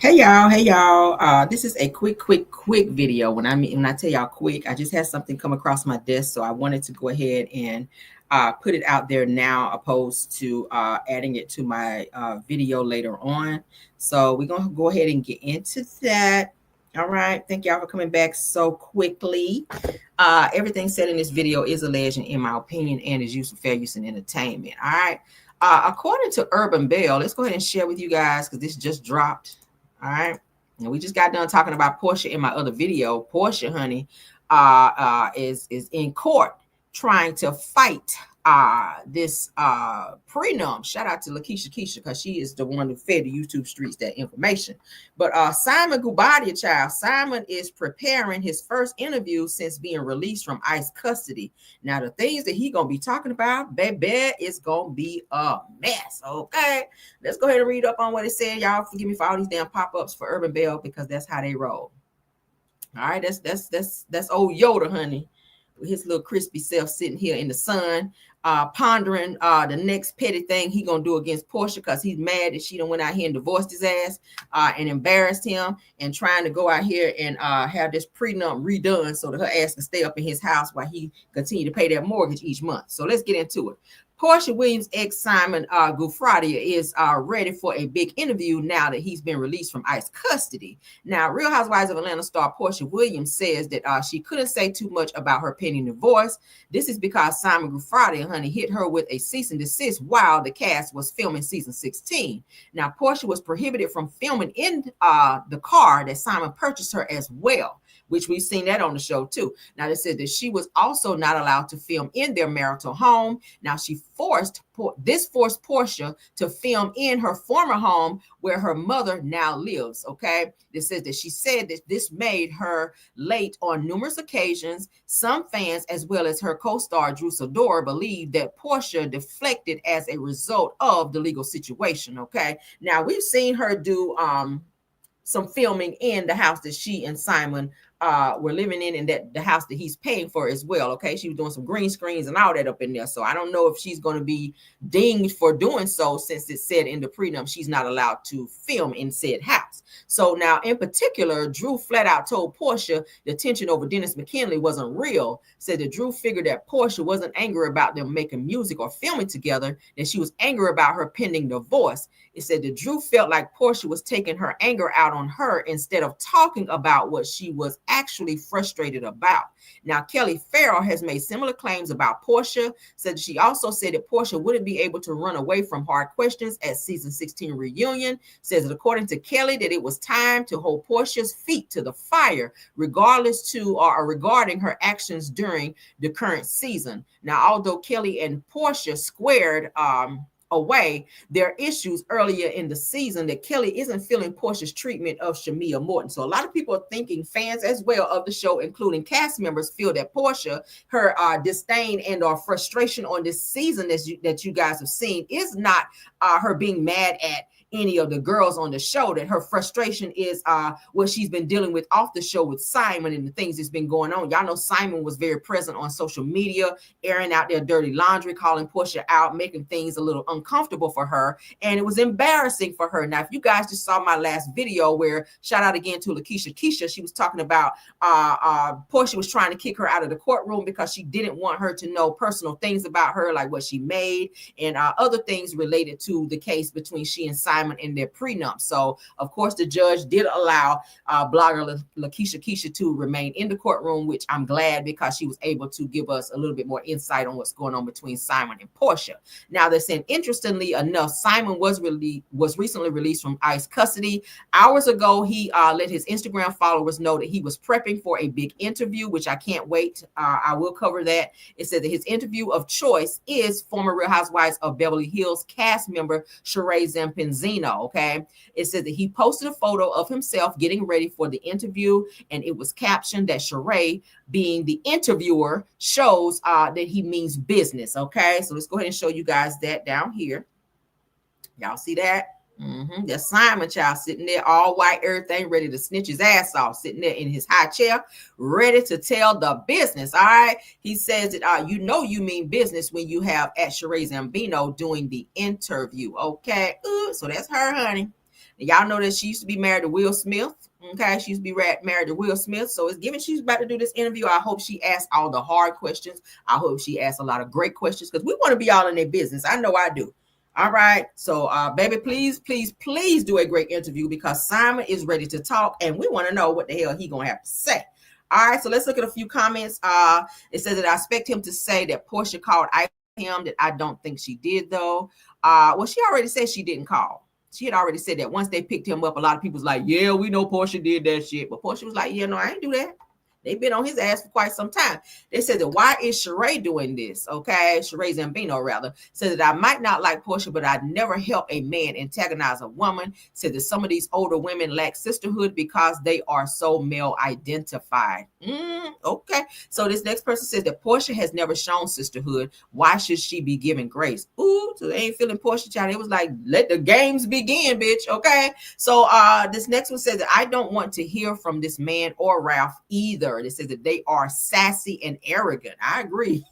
Hey y'all. This is a quick video. When I tell y'all quick, I just had something come across my desk, so I wanted to go ahead and put it out there now, opposed to adding it to my video later on. So we're gonna go ahead and get into that. All right. Thank y'all for coming back so quickly. Everything said in this video is alleged, in my opinion, and is used for fair use and entertainment. All right. According to Urban Bell, let's go ahead and share with you guys because this just dropped. All right. And we just got done talking about Porsha in my other video. Porsha, honey, is in court trying to fight this prenup. Shout out to Lakeisha Keisha because she is the one who fed the YouTube streets that information. But Simon Gou-Fraudia, child, Simon is preparing his first interview since being released from ICE custody. Now, the things that he gonna be talking about, baby, it's gonna be a mess. Okay, let's go ahead and read up on what it said. Y'all forgive me for all these damn pop-ups for Urban Bell because that's how they roll. All right, that's old Yoda, honey, with his little crispy self sitting here in the sun, pondering the next petty thing he gonna do against Porsha because he's mad that she done went out here and divorced his ass and embarrassed him, and trying to go out here and have this prenup redone so that her ass can stay up in his house while he continue to pay that mortgage each month. So let's get into it. Porsha Williams' ex Simon Gou-Fraudia is ready for a big interview now that he's been released from ICE custody. Now, Real Housewives of Atlanta star Porsha Williams says that she couldn't say too much about her pending divorce. This is because Simon Gou-Fraudia, honey, hit her with a cease and desist while the cast was filming season 16. Now, Porsha was prohibited from filming in the car that Simon purchased her as well, which we've seen that on the show too. Now, they said that she was also not allowed to film in their marital home. Now, forced Porsha to film in her former home where her mother now lives. Okay, it says that she said that this made her late on numerous occasions. Some fans, as well as her co-star Drew Sidora, believe that Porsha deflected as a result of the legal situation. Okay, now we've seen her do some filming in the house that she and Simon were living in, and that the house that he's paying for as well. Okay, she was doing some green screens and all that up in there. So I don't know if she's going to be dinged for doing so, since it said in the prenup she's not allowed to film in said house. So now, in particular, Drew flat out told Porsha the tension over Dennis McKinley wasn't real. Said that Drew figured that Porsha wasn't angry about them making music or filming together, that she was angry about her pending divorce. It said that Drew felt like Porsha was taking her anger out on her instead of talking about what she was actually frustrated about. Now, Kelly Farrell has made similar claims about Porsha. Said she also said that Porsha wouldn't be able to run away from hard questions at season 16 reunion. Says that according to Kelly, that it was time to hold Porsha's feet to the fire, regardless to or regarding her actions during the current season. Now, although Kelly and Porsha squared away their issues earlier in the season, that Kelly isn't feeling Porsha's treatment of Shamia Morton. So a lot of people are thinking, fans as well of the show, including cast members, feel that Porsha, her disdain and or frustration on this season that you guys have seen is not her being mad at any of the girls on the show, that her frustration is what she's been dealing with off the show with Simon and the things that's been going on. Y'all know Simon was very present on social media, airing out their dirty laundry, calling Porsha out, making things a little uncomfortable for her, and it was embarrassing for her. Now, if you guys just saw my last video, where shout out again to Lakeisha Keisha, she was talking about Porsha was trying to kick her out of the courtroom because she didn't want her to know personal things about her, like what she made and other things related to the case between she and Simon in their prenup. So, of course, the judge did allow blogger Lakeisha Keisha to remain in the courtroom, which I'm glad, because she was able to give us a little bit more insight on what's going on between Simon and Porsha. Now, they're saying, interestingly enough, Simon was recently released from ICE custody. Hours ago, he let his Instagram followers know that he was prepping for a big interview, which I can't wait. I will cover that. It said that his interview of choice is former Real Housewives of Beverly Hills cast member Ciara Zampinzino. Okay, it said that he posted a photo of himself getting ready for the interview, and it was captioned that Ciara, being the interviewer, shows that he means business. Okay, so let's go ahead and show you guys that down here. Y'all see that? There's Simon, child, sitting there, all white, everything, ready to snitch his ass off, sitting there in his high chair, ready to tell the business. All right. He says that you know you mean business when you have at Ciara Zampinzino doing the interview. Okay. So that's her, honey. Y'all know that she used to be married to Will Smith. Okay, she used to be married to Will Smith. So it's given she's about to do this interview. I hope she asks all the hard questions. I hope she asks a lot of great questions because we want to be all in their business. I know I do. All right. So, baby, please do a great interview because Simon is ready to talk and we want to know what the hell he going to have to say. All right. So let's look at a few comments. It says that I expect him to say that Porsha called him, that I don't think she did, though. Well, she already said she didn't call. She had already said that once they picked him up, a lot of people was like, yeah, we know Porsha did that shit. But Porsha was like, yeah, no, I ain't do that. They've been on his ass for quite some time. They said that why is Sheree doing this? Okay, Sheree Zambino rather said that I might not like Porsha, but I'd never help a man antagonize a woman. Said that some of these older women lack sisterhood because they are so male identified. Okay, so this next person says that Porsha has never shown sisterhood. Why should she be giving grace? Ooh, so they ain't feeling Porsha, child. It was like, let the games begin, bitch. Okay, so this next one says that I don't want to hear from this man or Ralph either. It says that they are sassy and arrogant. I agree.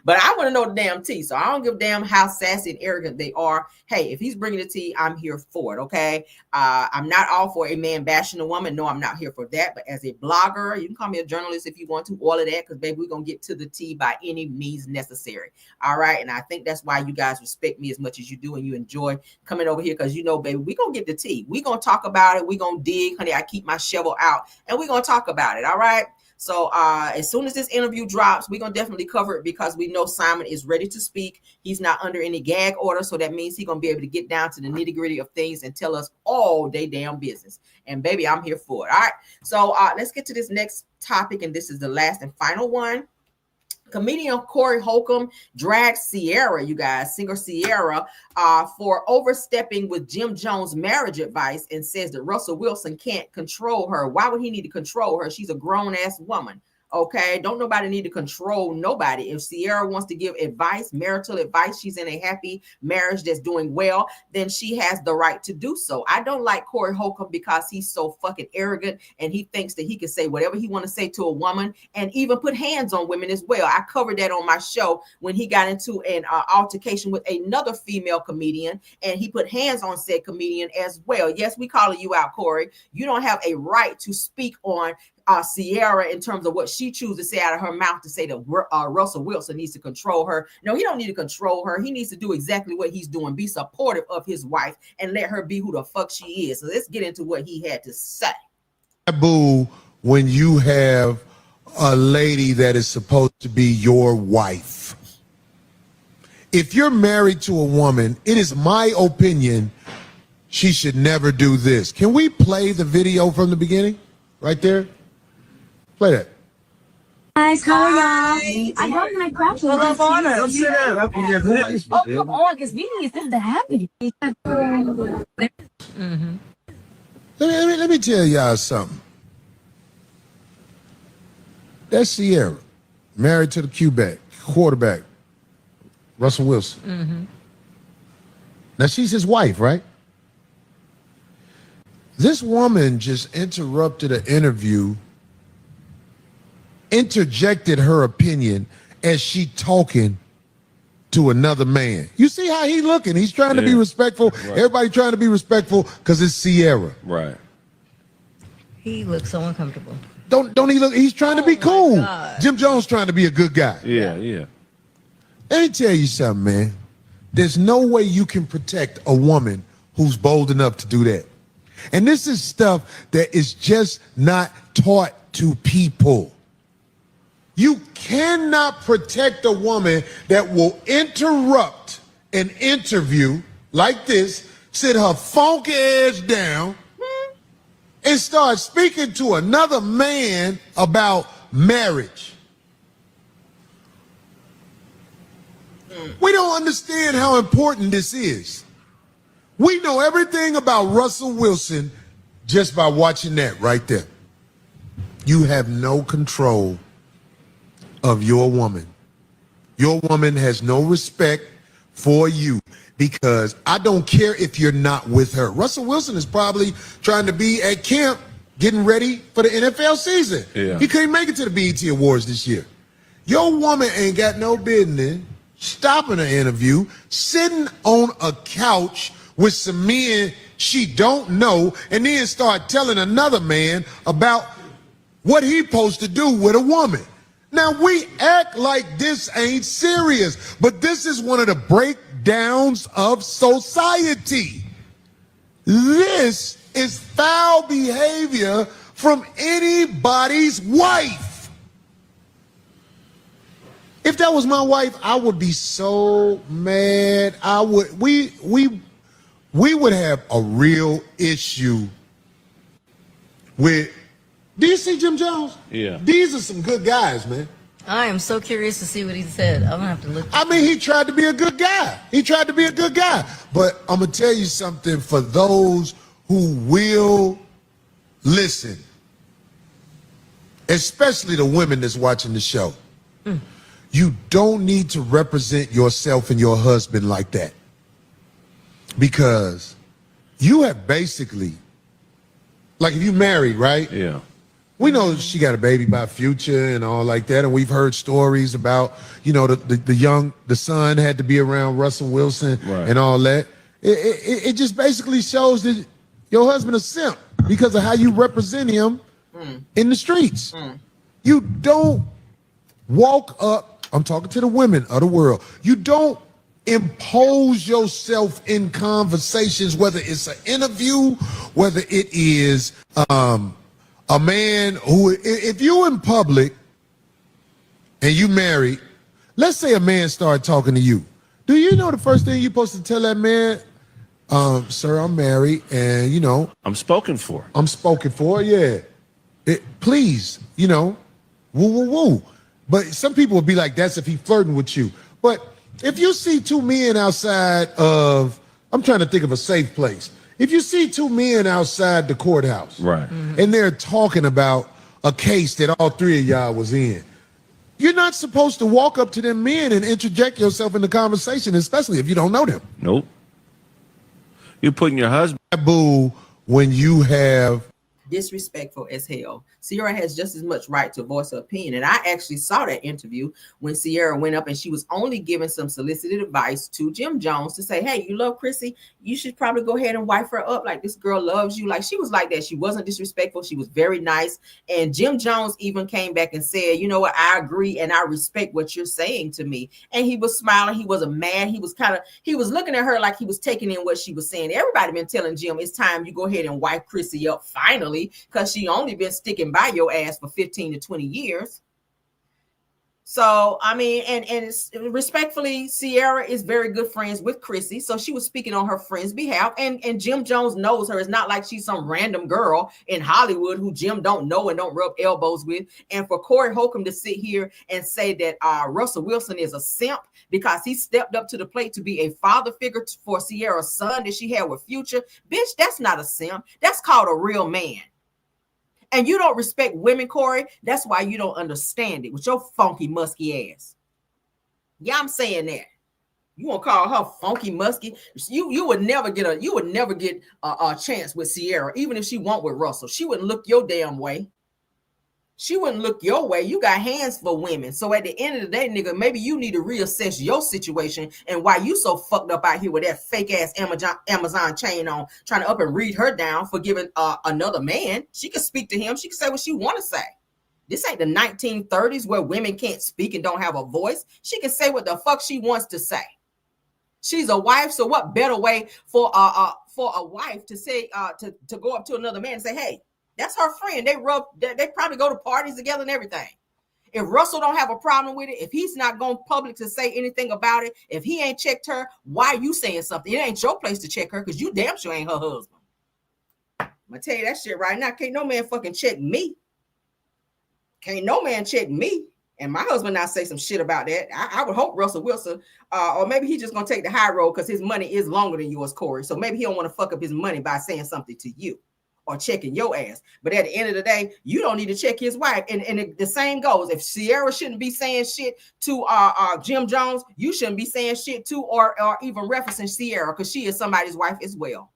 But I want to know the damn tea. So I don't give a damn how sassy and arrogant they are. Hey, if he's bringing the tea, I'm here for it. Okay. I'm not all for a man bashing a woman. No, I'm not here for that. But as a blogger, you can call me a journalist if you want to, all of that. Because baby, we're going to get to the tea by any means necessary. All right. And I think that's why you guys respect me as much as you do. And you enjoy coming over here. Because you know, baby, we're going to get the tea. We're going to talk about it. We're going to dig, honey. I keep my shovel out and we're going to talk about it. All right. So as soon as this interview drops, we're going to definitely cover it because we know Simon is ready to speak. He's not under any gag order. So that means he's going to be able to get down to the nitty gritty of things and tell us all they damn business. And baby, I'm here for it. All right. So let's get to this next topic. And this is the last and final one. Comedian Cory Holcolmb dragged Ciara, you guys, singer Ciara, for overstepping with Jim Jones' marriage advice and says that Russell Wilson can't control her. Why would he need to control her? She's a grown-ass woman. Okay, don't nobody need to control nobody. If Ciara wants to give advice, marital advice, she's in a happy marriage that's doing well, then she has the right to do so. I don't like Cory Holcolmb because he's so fucking arrogant and he thinks that he can say whatever he want to say to a woman and even put hands on women as well. I covered that on my show when he got into an altercation with another female comedian and he put hands on said comedian as well. Yes, we calling you out, Cory. You don't have a right to speak on Ciara in terms of what she chooses to say out of her mouth to say that Russell Wilson needs to control her. No, he don't need to control her. He needs to do exactly what he's doing. Be supportive of his wife and let her be who the fuck she is. So let's get into what he had to say. Taboo when you have a lady that is supposed to be your wife. If you're married to a woman, it is my opinion she should never do this. Can we play the video from the beginning? Right there? Play that. Guys, how are y'all? I got my crap. Hold up on it. Let's sit down. Oh, come on, because we need something to happen. Let me tell y'all something. That's Ciara, married to the quarterback, Russell Wilson. Now, she's his wife, right? This woman just interrupted an interview, interjected her opinion as she talking to another man. You see how he looking? He's trying to be respectful. Right. Everybody trying to be respectful because it's Ciara. Right. He looks so uncomfortable. Don't he look? He's trying to be cool. God. Jim Jones trying to be a good guy. Yeah. Let me tell you something, man. There's no way you can protect a woman who's bold enough to do that. And this is stuff that is just not taught to people. You cannot protect a woman that will interrupt an interview like this, sit her funky ass down, and start speaking to another man about marriage. We don't understand how important this is. We know everything about Russell Wilson just by watching that right there. You have no control of your woman. Your woman has no respect for you because I don't care if you're not with her. Russell Wilson is probably trying to be at camp getting ready for the NFL season. Yeah. He couldn't make it to the BET Awards this year. Your woman ain't got no business stopping an interview, sitting on a couch with some men she don't know, and then start telling another man about what he supposed to do with a woman. Now, we act like this ain't serious, but this is one of the breakdowns of society. This is foul behavior from anybody's wife. If that was my wife, I would be so mad. We would have a real issue with. Do you see Jim Jones? Yeah. These are some good guys, man. I am so curious to see what he said. I'm gonna have to look. I mean, he tried to be a good guy. But I'm gonna tell you something for those who will listen, especially the women that's watching the show. You don't need to represent yourself and your husband like that, because you have basically, like, if you married, right? Yeah. We know she got a baby by Future and all like that, and we've heard stories about, you know, the son had to be around Russell Wilson and all that. It just basically shows that your husband is simp because of how you represent him in the streets. You don't walk up. I'm talking to the women of the world. You don't impose yourself in conversations, whether it's an interview, whether it is a man who, if you in public and you married, let's say a man started talking to you. Do you know the first thing you're supposed to tell that man? Sir, I'm married, and, you know. I'm spoken for. Yeah. Please, you know, woo. But some people would be like, that's if he flirting with you. But if you see two men outside of, I'm trying to think of a safe place. If you see two men outside the courthouse, right, and they're talking about a case that all three of y'all was in, you're not supposed to walk up to them men and interject yourself in the conversation, especially if you don't know them. Nope. You're putting your husband. Taboo when you have. Disrespectful as hell. Ciara has just as much right to voice her opinion. And I actually saw that interview when Ciara went up and she was only giving some solicited advice to Jim Jones to say, hey, you love Chrissy, you should probably go ahead and wife her up. Like, this girl loves you. Like, she was like that. She wasn't disrespectful. She was very nice. And Jim Jones even came back and said, you know what, I agree and I respect what you're saying to me. And he was smiling. He wasn't mad. He was looking at her like he was taking in what she was saying. Everybody been telling Jim, it's time you go ahead and wife Chrissy up finally, because she only been sticking by your ass for 15 to 20 years. So, I mean, and respectfully, Ciara is very good friends with Chrissy. So she was speaking on her friend's behalf. And Jim Jones knows her. It's not like she's some random girl in Hollywood who Jim don't know and don't rub elbows with. And for Cory Holcolmb to sit here and say that Russell Wilson is a simp because he stepped up to the plate to be a father figure for Ciara's son that she had with Future, bitch, that's not a simp. That's called a real man. And you don't respect women, Cory. That's why you don't understand it with your funky, musky ass. Yeah, I'm saying that. You want to call her funky, musky? You would never get a chance with Ciara, even if she went with Russell. She wouldn't look your damn way. She wouldn't look your way. You got hands for women. So at the end of the day, nigga, maybe you need to reassess your situation and why you so fucked up out here with that fake ass Amazon chain on, trying to up and read her down for giving another man. She can speak to him. She can say what she want to say. This ain't the 1930s where women can't speak and don't have a voice. She can say what the fuck she wants to say. She's a wife, so what better way for a wife to say to go up to another man and say, hey, that's her friend. They probably go to parties together and everything. If Russell don't have a problem with it, if he's not going public to say anything about it, if he ain't checked her, why are you saying something? It ain't your place to check her because you damn sure ain't her husband. I'm going to tell you that shit right now. Can't no man fucking check me. Can't no man check me. And my husband not say some shit about that. I would hope Russell Wilson, or maybe he's just going to take the high road because his money is longer than yours, Cory. So maybe he don't want to fuck up his money by saying something to you or checking your ass. But at the end of the day, you don't need to check his wife. And the same goes. If Ciara shouldn't be saying shit to Jim Jones, you shouldn't be saying shit to or even referencing Ciara because she is somebody's wife as well.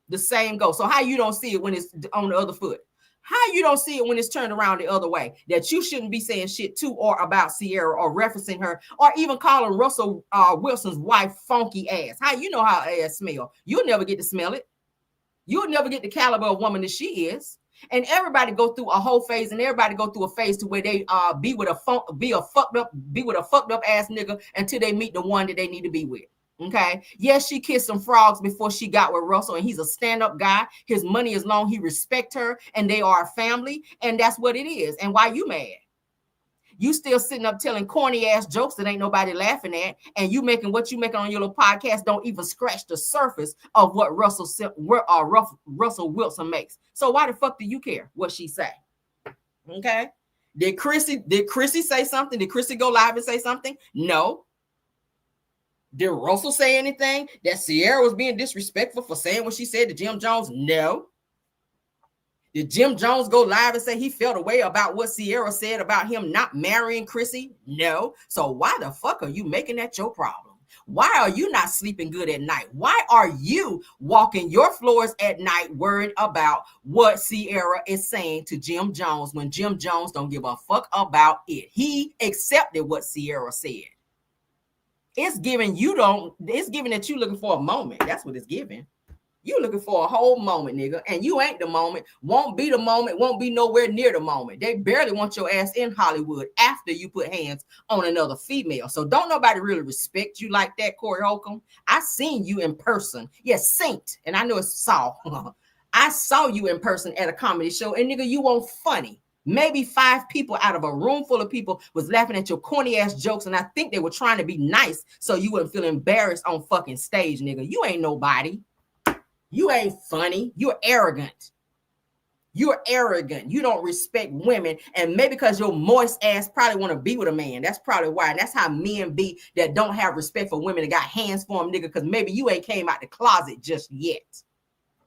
The same goes. So how you don't see it when it's on the other foot? How you don't see it when it's turned around the other way? That you shouldn't be saying shit to or about Ciara or referencing her or even calling Russell Wilson's wife funky ass. How you know how her ass smell? You'll never get to smell it. You'll never get the caliber of woman that she is. And everybody go through a whole phase, and everybody go through a phase to where they be with a fucked up ass nigga until they meet the one that they need to be with. Okay. Yes, she kissed some frogs before she got with Russell, and he's a stand-up guy. His money is long. He respect her, and they are a family, and that's what it is. And why you mad? You still sitting up telling corny ass jokes that ain't nobody laughing at, and you making what you making on your little podcast don't even scratch the surface of what Russell Wilson makes. So why the fuck do you care what she say? Okay. Did Chrissy say something? Did Chrissy go live and say something? No. Did Russell say anything? That Ciara was being disrespectful for saying what she said to Jim Jones? No. Did Jim Jones go live and say he felt a way about what Ciara said about him not marrying Chrissy? No. So why the fuck are you making that your problem? Why are you not sleeping good at night? Why are you walking your floors at night worried about what Ciara is saying to Jim Jones when Jim Jones don't give a fuck about it? He accepted what Ciara said. It's giving that you looking for a moment. That's what it's giving. You looking for a whole moment, nigga, and you ain't the moment, won't be the moment, won't be nowhere near the moment. They barely want your ass in Hollywood after you put hands on another female. So don't nobody really respect you like that, Cory Holcolmb. I seen you in person. Yes, Saint, and I know it's saw. I saw you in person at a comedy show, and nigga, you weren't funny. Maybe 5 people out of a room full of people was laughing at your corny ass jokes, and I think they were trying to be nice so you wouldn't feel embarrassed on fucking stage, nigga. You ain't nobody. You ain't funny. You're arrogant. You're arrogant. You don't respect women. And maybe because your moist ass probably want to be with a man. That's probably why. And that's how men be that don't have respect for women that got hands for them, nigga, because maybe you ain't came out the closet just yet.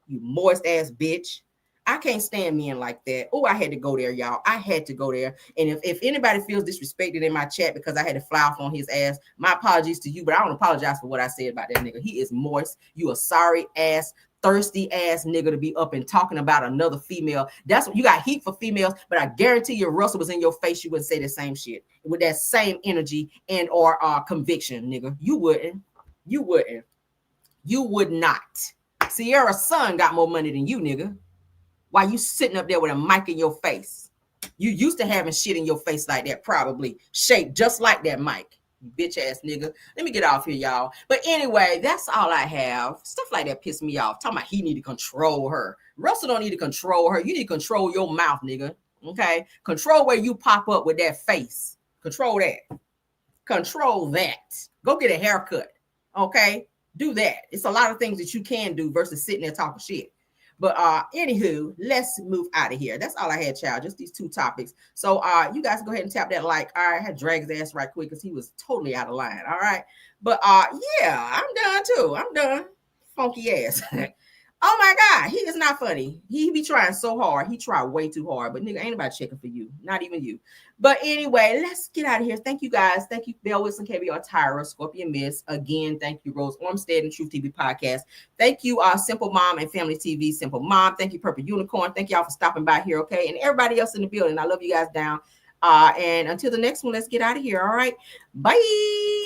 You moist ass bitch. I can't stand men like that. Oh, I had to go there, y'all. I had to go there. And if anybody feels disrespected in my chat because I had to fly off on his ass, my apologies to you, but I don't apologize for what I said about that nigga. He is moist. You a sorry ass, thirsty ass nigga to be up and talking about another female. That's what you got heat for females, but I guarantee you, Russell was in your face, you wouldn't say the same shit with that same energy and or conviction, nigga. You wouldn't. You wouldn't. You would not. Ciara's son got more money than you, nigga. Why you sitting up there with a mic in your face? You used to having shit in your face like that, probably shaped just like that mic. Bitch ass nigga. Let me get off here, y'all. But anyway, that's all I have. Stuff like that piss me off. Talking about he need to control her. Russell don't need to control her. You need to control your mouth, nigga. Okay? Control where you pop up with that face. Control that. Control that. Go get a haircut. Okay? Do that. It's a lot of things that you can do versus sitting there talking shit. But anywho, let's move out of here. That's all I had, child. Just these 2 topics. So you guys go ahead and tap that like. All right, I had to drag his ass right quick because he was totally out of line. All right. But yeah, I'm done too. I'm done. Funky ass. Oh my God, he is not funny. He be trying so hard. He tried way too hard. But nigga, ain't nobody checking for you. Not even you. But anyway, let's get out of here. Thank you guys. Thank you, Bell Wilson, KBR Tyra, Scorpion Miss. Again, thank you, Rose Ormstead and Truth TV Podcast. Thank you, Simple Mom and Family TV, Simple Mom. Thank you, Purple Unicorn. Thank y'all for stopping by here, okay? And everybody else in the building. I love you guys down. And until the next one, let's get out of here. All right. Bye.